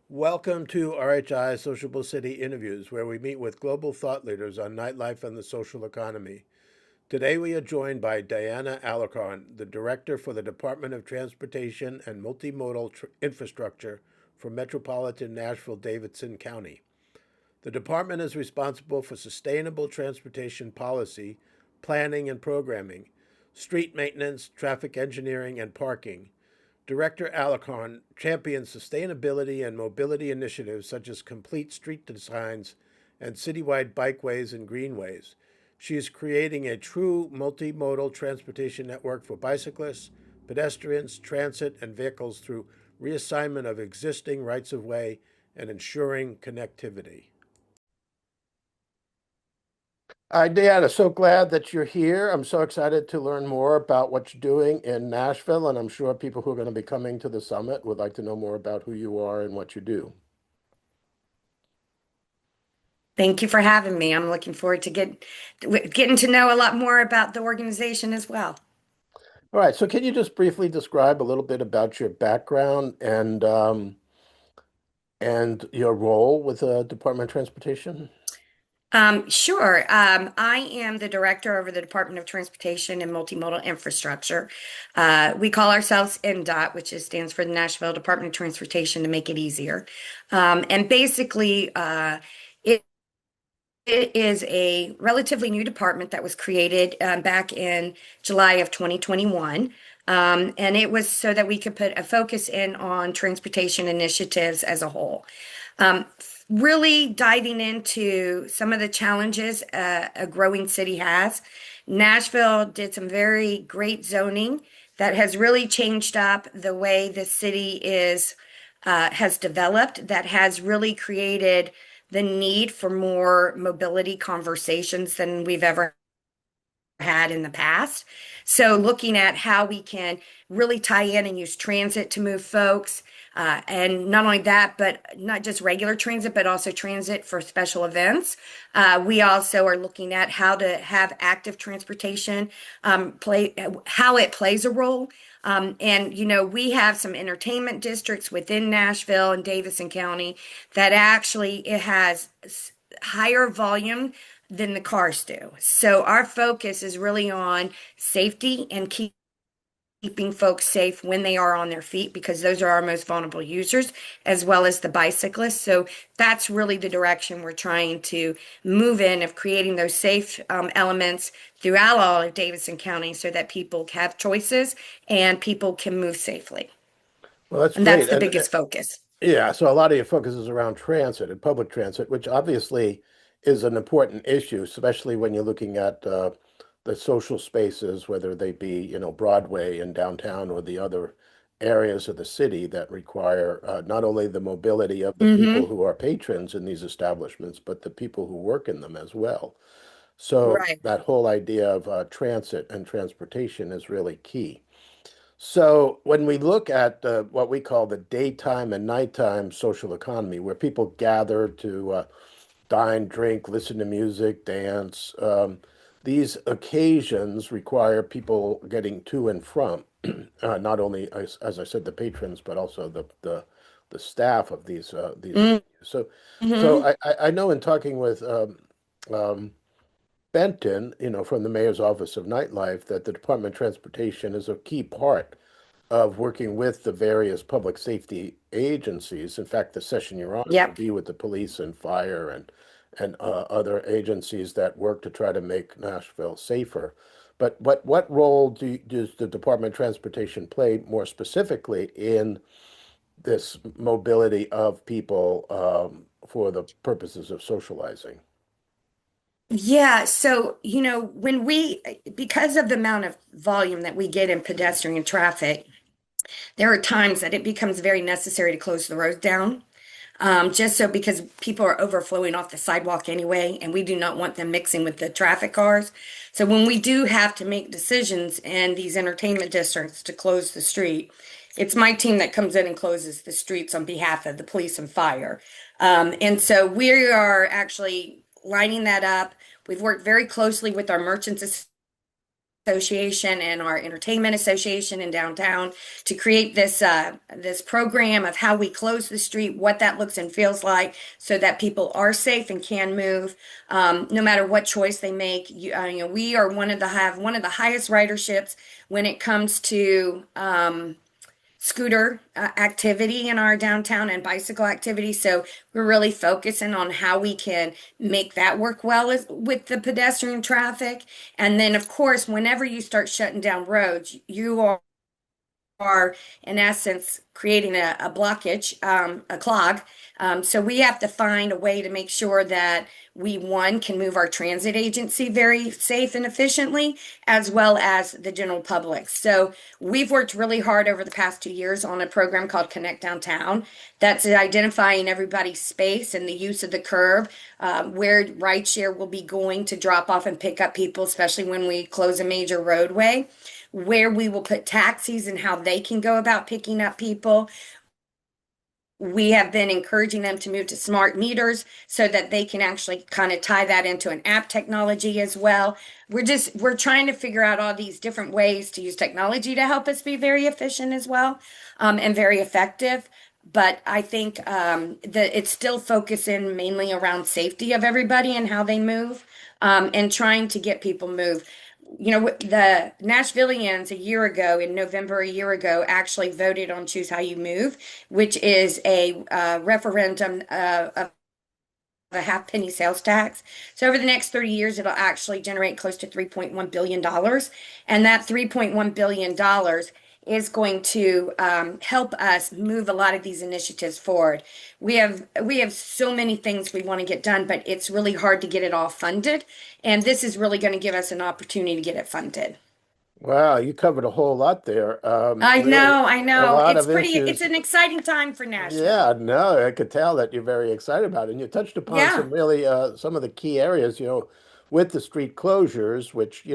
Welcome to RHI Sociable City Interviews, where we meet with global thought leaders on nightlife and the social economy. Today we are joined by Diana Alarcon, the Director for the Department of Transportation and Multimodal Infrastructure for Metropolitan Nashville-Davidson County. The department is responsible for sustainable transportation policy, planning and programming, street maintenance, traffic engineering, and parking. Director Alarcon champions sustainability and mobility initiatives such as complete street designs and citywide bikeways and greenways. She is creating a true multimodal transportation network for bicyclists, pedestrians, transit, and vehicles through reassignment of existing rights of way and ensuring connectivity. Deanna, so glad that you're here. I'm so excited to learn more about what you're doing in Nashville, and I'm sure people who are going to be coming to the summit would like to know more about who you are and what you do. Thank you for having me. I'm looking forward to getting to know a lot more about the organization as well. All right, so can you just briefly describe a little bit about your background and your role with the Department of Transportation? Sure. I am the director over the Department of Transportation and Multimodal Infrastructure. We call ourselves NDOT, which stands for the Nashville Department of Transportation to make it easier. And basically, it is a relatively new department that was created back in July of 2021. And it was so that we could put a focus in on transportation initiatives as a whole. Um, really diving into some of the challenges a growing city has. Nashville did some very great zoning that has really changed up the way the city has developed, that has really created the need for more mobility conversations than we've ever had in the past. So, looking at how we can really tie in and use transit to move folks. And not only that, but not just regular transit, but also transit for special events. We also are looking at how to have active transportation how it plays a role. We have some entertainment districts within Nashville and Davidson County that actually it has higher volume than the cars do. So our focus is really on safety and keeping folks safe when they are on their feet because those are our most vulnerable users as well as the bicyclists. So that's really the direction we're trying to move in of creating those safe elements throughout all of Davidson County so that people have choices and people can move safely. Well, that's And that's great. the And biggest focus. yeah, so a lot of your focus is around transit and public transit, which obviously is an important issue, especially when you're looking at the social spaces, whether they be, Broadway and downtown or the other areas of the city that require not only the mobility of the people Mm-hmm. who are patrons in these establishments, but the people who work in them as well. So Right. that whole idea of transit and transportation is really key. So when we look at what we call the daytime and nighttime social economy, where people gather to dine, drink, listen to music, dance, these occasions require people getting to and from, not only, as I said, the patrons, but also the staff of these venues. So Mm-hmm. I know in talking with um, Benton, from the mayor's office of nightlife, that the Department of Transportation is a key part of working with the various public safety agencies. In fact, the session you're on will Yep. be with the police and fire and other agencies that work to try to make Nashville safer. But what role does the Department of Transportation play more specifically in this mobility of people for the purposes of socializing? Yeah, so because of the amount of volume that we get in pedestrian traffic, there are times that it becomes very necessary to close the road down. Just so because people are overflowing off the sidewalk anyway, and we do not want them mixing with the traffic cars. So when we do have to make decisions in these entertainment districts to close the street, it's my team that comes in and closes the streets on behalf of the police and fire. And so we are actually lining that up. We've worked very closely with our merchants Association and our Entertainment Association in downtown to create this program of how we close the street, what that looks and feels like, so that people are safe and can move, no matter what choice they make. We are have one of the highest riderships when it comes to scooter activity in our downtown and bicycle activity. So we're really focusing on how we can make that work well with the pedestrian traffic. And then, of course, whenever you start shutting down roads, you are in essence creating a blockage, a clog. So we have to find a way to make sure that we, one, can move our transit agency very safe and efficiently, as well as the general public. So we've worked really hard over the past 2 years on a program called Connect Downtown that's identifying everybody's space and the use of the curb, where rideshare will be going to drop off and pick up people, especially when we close a major roadway, where we will put taxis and how they can go about picking up people. We have been encouraging them to move to smart meters so that they can actually kind of tie that into an app technology as well. We're trying to figure out all these different ways to use technology to help us be very efficient as well, and very effective. But I think that it's still focusing mainly around safety of everybody and how they move, and trying to get people move. The Nashvillians a year ago, in November a year ago, actually voted on Choose How You Move, which is a referendum of a half penny sales tax. So over the next 30 years, it'll actually generate close to $3.1 billion. And that $3.1 billion is going to help us move a lot of these initiatives forward. We have so many things we want to get done, but it's really hard to get it all funded. And this is really going to give us an opportunity to get it funded. Wow, you covered a whole lot there. I Really, know, I a know. lot It's of pretty, it's issues. an exciting time for Nashville. Yeah, no, I could tell that you're very excited about it. And you touched upon Yeah. some really some of the key areas, with the street closures, which,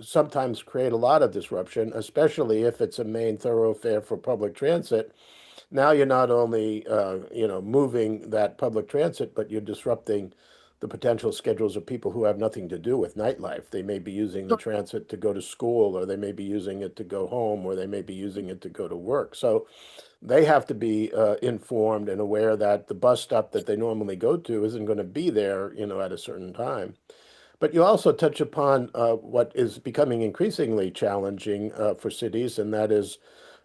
sometimes create a lot of disruption, especially if it's a main thoroughfare for public transit. Now you're not only moving that public transit, but you're disrupting the potential schedules of people who have nothing to do with nightlife. They may be using the transit to go to school, or they may be using it to go home, or they may be using it to go to work. So they have to be informed and aware that the bus stop that they normally go to isn't going to be there, at a certain time. But you also touch upon what is becoming increasingly challenging for cities, and that is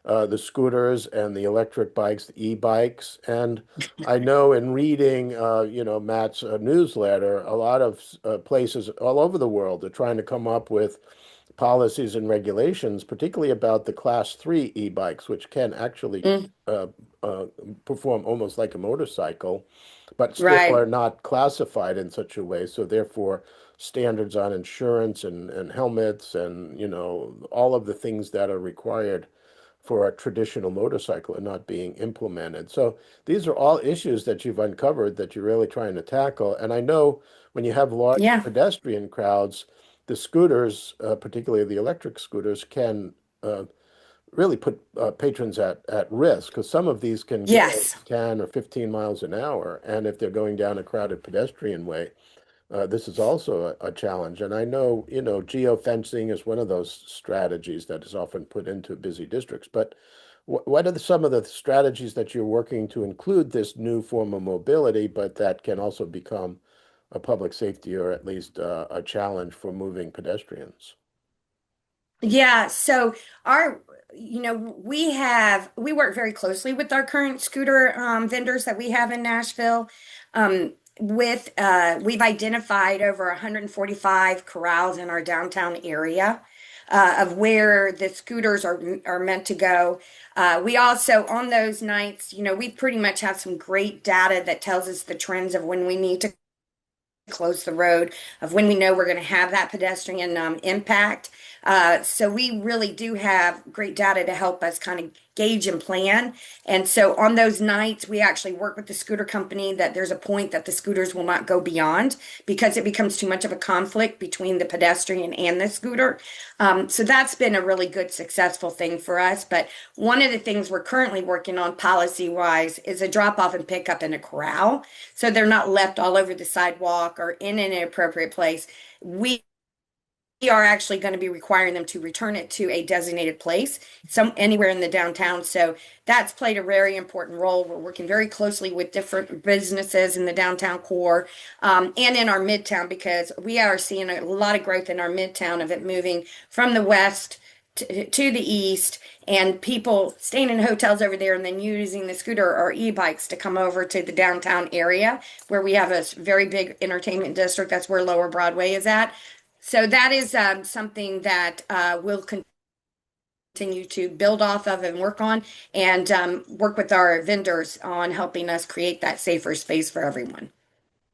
the scooters and the electric bikes, the e-bikes. And I know in reading, Matt's newsletter, a lot of places all over the world are trying to come up with policies and regulations, particularly about the class three e-bikes, which can actually Mm, uh, uh, perform almost like a motorcycle, but still are right. not classified in such a way. So therefore, standards on insurance and helmets and, all of the things that are required for a traditional motorcycle are not being implemented. So these are all issues that you've uncovered that you're really trying to tackle. And I know when you have large Yeah. pedestrian crowds, the scooters, particularly the electric scooters, can really put patrons at risk because some of these can go Yes. 10 or 15 miles an hour. And if they're going down a crowded pedestrian way, this is also a challenge. And I know, geofencing is one of those strategies that is often put into busy districts. But what are some of the strategies that you're working to include this new form of mobility, but that can also become a public safety or at least a challenge for moving pedestrians? Yeah, so our, we work very closely with our current scooter vendors that we have in Nashville. We've identified over 145 corrals in our downtown area of where the scooters are meant to go. We also, on those nights, we pretty much have some great data that tells us the trends of when we need to close the road, of when we know we're going to have that pedestrian impact. So we really do have great data to help us kind of gauge and plan. And so on those nights, we actually work with the scooter company that there's a point that the scooters will not go beyond because it becomes too much of a conflict between the pedestrian and the scooter. So that's been a really good, successful thing for us. But one of the things we're currently working on policy wise is a drop off and pick up in a corral. So they're not left all over the sidewalk or in an inappropriate place. We are actually going to be requiring them to return it to a designated place, anywhere in the downtown. So that's played a very important role. We're working very closely with different businesses in the downtown core, and in our midtown, because we are seeing a lot of growth in our midtown of it moving from the west to the east, and people staying in hotels over there and then using the scooter or e-bikes to come over to the downtown area where we have a very big entertainment district. That's where Lower Broadway is at. So that is something that we'll continue to build off of and work on, and work with our vendors on helping us create that safer space for everyone.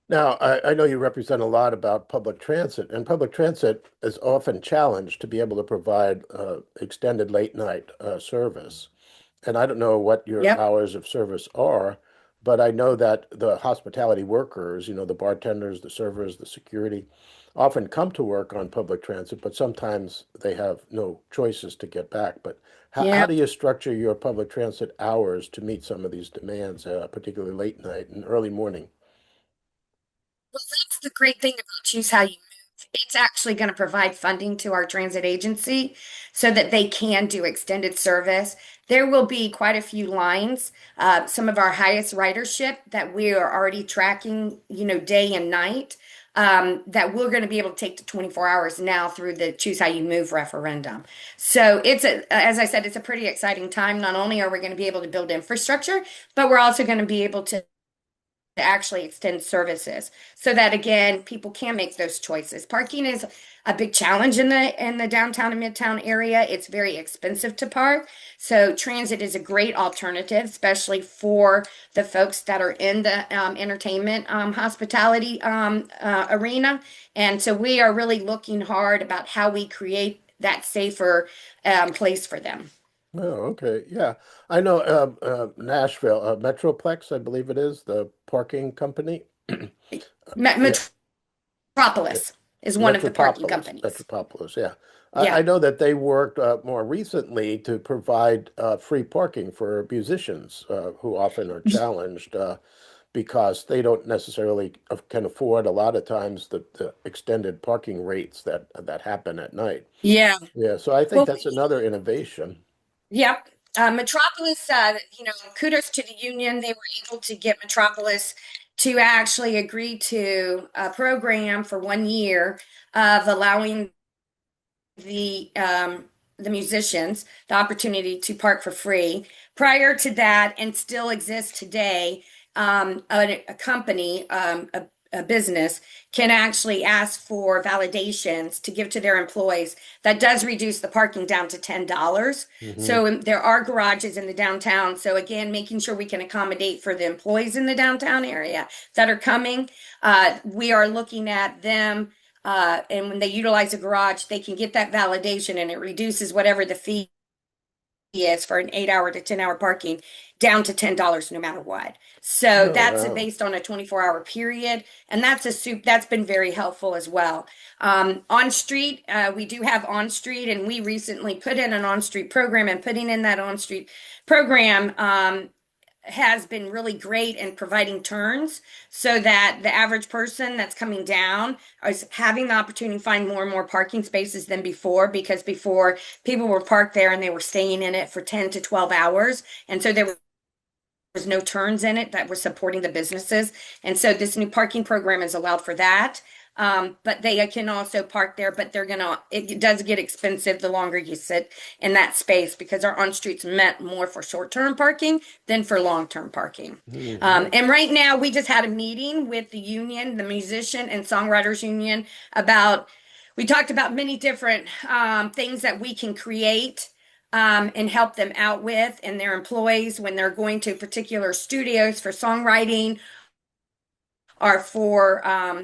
Now, I know you represent a lot about public transit, and public transit is often challenged to be able to provide extended late night service. And I don't know what your Yep. hours of service are, but I know that the hospitality workers, the bartenders, the servers, the security, often come to work on public transit, but sometimes they have no choices to get back. But how Yeah. do you structure your public transit hours to meet some of these demands, particularly late night and early morning? Well, that's the great thing about Choose How You Move. It's actually going to provide funding to our transit agency so that they can do extended service. There will be quite a few lines, some of our highest ridership that we are already tracking, day and night, that we're going to be able to take to 24 hours now through the Choose How You Move referendum. So as I said, it's a pretty exciting time. Not only are we going to be able to build infrastructure, but we're also going to be able to actually extend services so that again people can make those choices. Parking is a big challenge in the downtown and midtown area. It's very expensive to park, so transit is a great alternative, especially for the folks that are in the entertainment hospitality arena. And so we are really looking hard about how we create that safer place for them. Oh, okay. Yeah. I know Nashville, Metroplex, I believe it is, the parking company. Yeah, yeah. Metropolis is one of the parking Metropolis, companies. Metropolis, yeah. I Yeah. know that they worked more recently to provide free parking for musicians who often are challenged because they don't necessarily can afford a lot of times the extended parking rates that happen at night. Yeah. Yeah, so I think Well, that's another innovation. yep. Metropolis, kudos to the union. They were able to get Metropolis to actually agree to a program for 1 year of allowing the musicians the opportunity to park for free. Prior to that, and still exists today, a company, a business can actually ask for validations to give to their employees. That does reduce the parking down to $10. Hmm. So there are garages in the downtown. So again, making sure we can accommodate for the employees in the downtown area that are coming. We are looking at them, and when they utilize a garage, they can get that validation, and it reduces whatever the fee is for an 8 hour to 10 hour parking down to $10 no matter what. So Oh, that's wow. based on a 24-hour period. And that's been very helpful as well. On street, we do have on street, and we recently put in an on street program, and putting in that on street program, has been really great in providing turns so that the average person that's coming down is having the opportunity to find more and more parking spaces than before, because before people were parked there and they were staying in it for 10 to 12 hours. And so there was no turns in it that were supporting the businesses. And so this new parking program has allowed for that. But they can also park there, but it does get expensive the longer you sit in that space, because our on streets meant more for short-term parking than for long-term parking. Hmm. And right now we just had a meeting with the union, the musician and songwriters union, about, we talked about many different things that we can create and help them out with, and their employees when they're going to particular studios for songwriting or for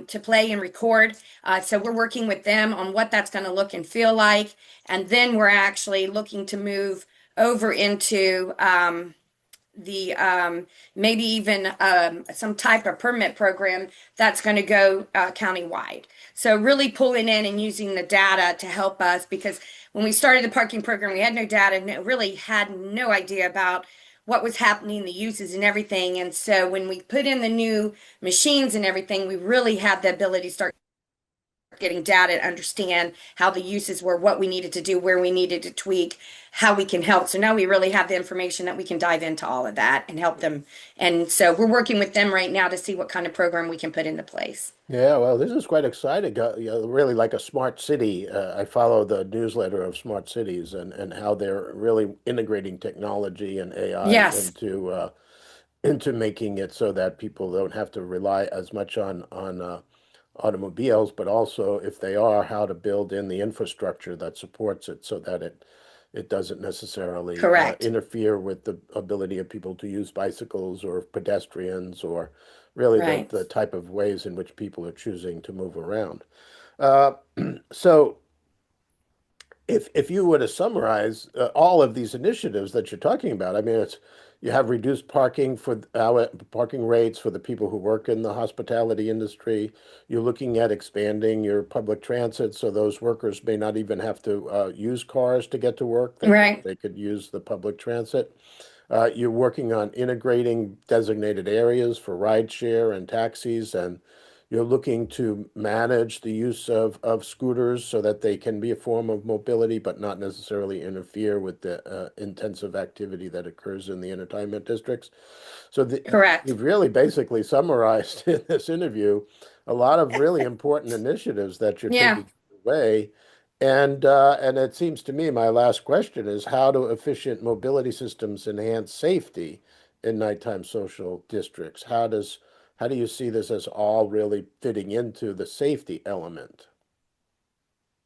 to play and record. So we're working with them on what that's going to look and feel like, and then we're actually looking to move over into the maybe even some type of permit program that's going to go countywide. So really pulling in and using the data to help us, because when we started the parking program, we had no data, really had no idea about what was happening, the uses and everything. And so when we put in the new machines and everything, we really had the ability to start getting data and understand how the uses were, what we needed to do, where we needed to tweak, how we can help. So now we really have the information that we can dive into all of that and help them. And so we're working with them right now to see what kind of program we can put into place. Yeah, well, this is quite exciting. Really like a smart city. I follow the newsletter of smart cities and how they're really integrating technology and AI Yes, into making it so that people don't have to rely as much on automobiles, but also if they are, how to build in the infrastructure that supports it so that it doesn't necessarily correct. interfere with the ability of people to use bicycles or pedestrians or really Right. the type of ways in which people are choosing to move around. Uh, so if you were to summarize all of these initiatives that you're talking about, I mean, it's you have reduced parking for our parking rates for the people who work in the hospitality industry. You're looking at expanding your public transit so those workers may not even have to use cars to get to work. Right. They could use the public transit. You're working on integrating designated areas for rideshare and taxis, and you're looking to manage the use of scooters so that they can be a form of mobility, but not necessarily interfere with the intensive activity that occurs in the entertainment districts. So Correct. you've really basically summarized in this interview a lot of really important initiatives that you're Yeah. taking away. And it seems to me my last question is how do efficient mobility systems enhance safety in nighttime social districts? How do you see this as all really fitting into the safety element?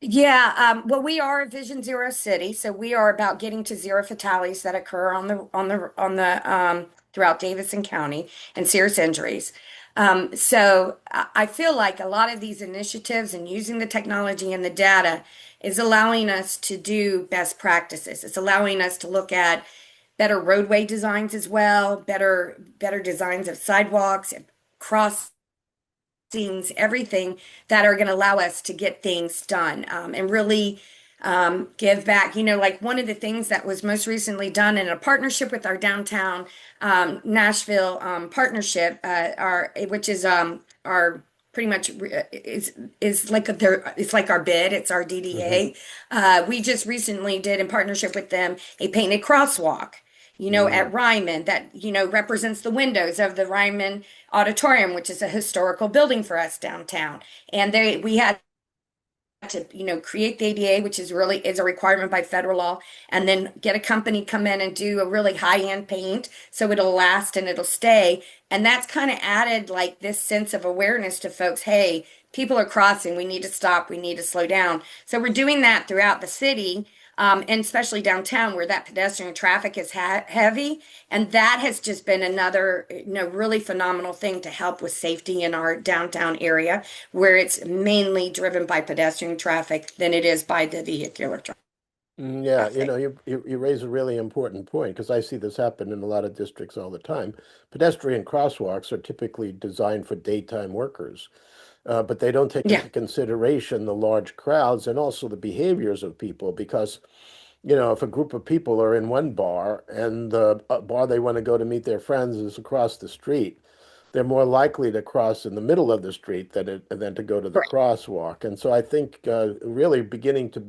Yeah, well, we are a Vision Zero city, so we are about getting to zero fatalities that occur on the throughout Davidson County and serious injuries. So I feel like a lot of these initiatives and using the technology and the data is allowing us to do best practices. It's allowing us to look at better roadway designs as well, better designs of sidewalks and cross things, everything that are going to allow us to get things done and really give back. You know, like one of the things that was most recently done in a partnership with our downtown Nashville partnership, which is our pretty much is like their it's like our bid, it's our Hmm. DDA. We just recently did in partnership with them a painted crosswalk, Mm. at Ryman that, represents the windows of the Ryman Auditorium, which is a historical building for us downtown. And we had to, create the ADA, which is a requirement by federal law, and then get a company come in and do a really high-end paint so it'll last and it'll stay. And that's kind of added like this sense of awareness to folks. Hey, people are crossing. We need to stop. We need to slow down. So we're doing that throughout the city. And especially downtown where that pedestrian traffic is heavy. And that has just been another, really phenomenal thing to help with safety in our downtown area where it's mainly driven by pedestrian traffic than it is by the vehicular Yeah, traffic. you raise a really important point because I see this happen in a lot of districts all the time. Pedestrian crosswalks are typically designed for daytime workers, but they don't take Yeah, into consideration the large crowds and also the behaviors of people because if a group of people are in one bar and the bar they want to go to meet their friends is across the street, they're more likely to cross in the middle of the street than to go to the correct. crosswalk. And so I think really beginning to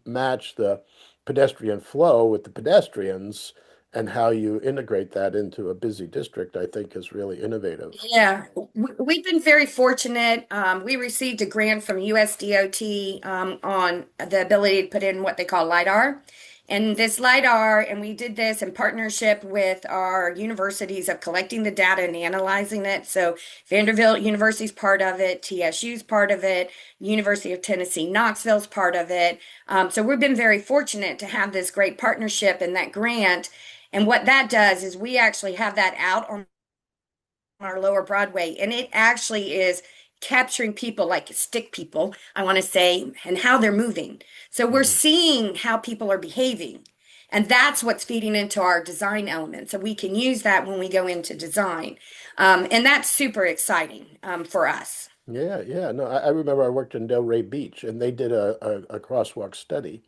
match the pedestrian flow with the pedestrians and how you integrate that into a busy district, I think is really innovative. Yeah, we've been very fortunate. We received a grant from USDOT on the ability to put in what they call LiDAR. And this LiDAR, and we did this in partnership with our universities of collecting the data and analyzing it. So Vanderbilt University's part of it, TSU's part of it, University of Tennessee Knoxville's part of it. So we've been very fortunate to have this great partnership and that grant. And what that does is we actually have that out on our lower Broadway, and it actually is capturing people like stick people, I want to say, and how they're moving. So we're Mhm. seeing how people are behaving. And that's what's feeding into our design elements. So we can use that when we go into design. And that's super exciting for us. Yeah, yeah. No, I remember I worked in Delray Beach and they did a crosswalk study.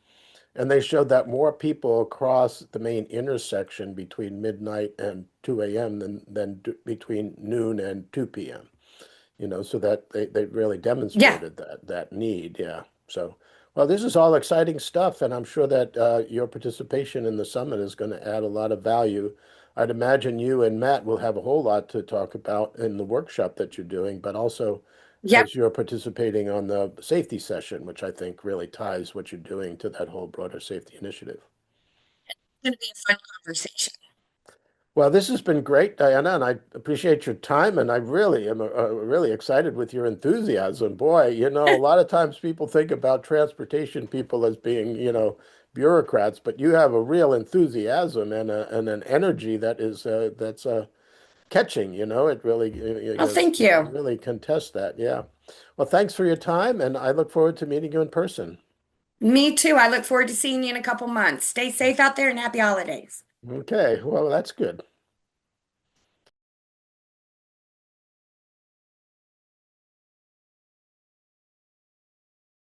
And they showed that more people cross the main intersection between midnight and 2 a.m. than between noon and 2 p.m. so that they really Yeah. demonstrated that need. Yeah. So, well, this is all exciting stuff, and I'm sure that your participation in the summit is going to add a lot of value. I'd imagine you and Matt will have a whole lot to talk about in the workshop that you're doing, but also Yep. as you're participating on the safety session, which I think really ties what you're doing to that whole broader safety initiative. It's going to be a fun conversation. Well, this has been great, Diana, and I appreciate your time, and I really am really excited with your enthusiasm. Boy, a lot of times people think about transportation people as being, bureaucrats, but you have a real enthusiasm and an energy that's catching. It really Oh, thank you. really contests that. Yeah. Well, thanks for your time, and I look forward to meeting you in person. Me too. I look forward to seeing you in a couple months. Stay safe out there and happy holidays. Okay. Well, that's good.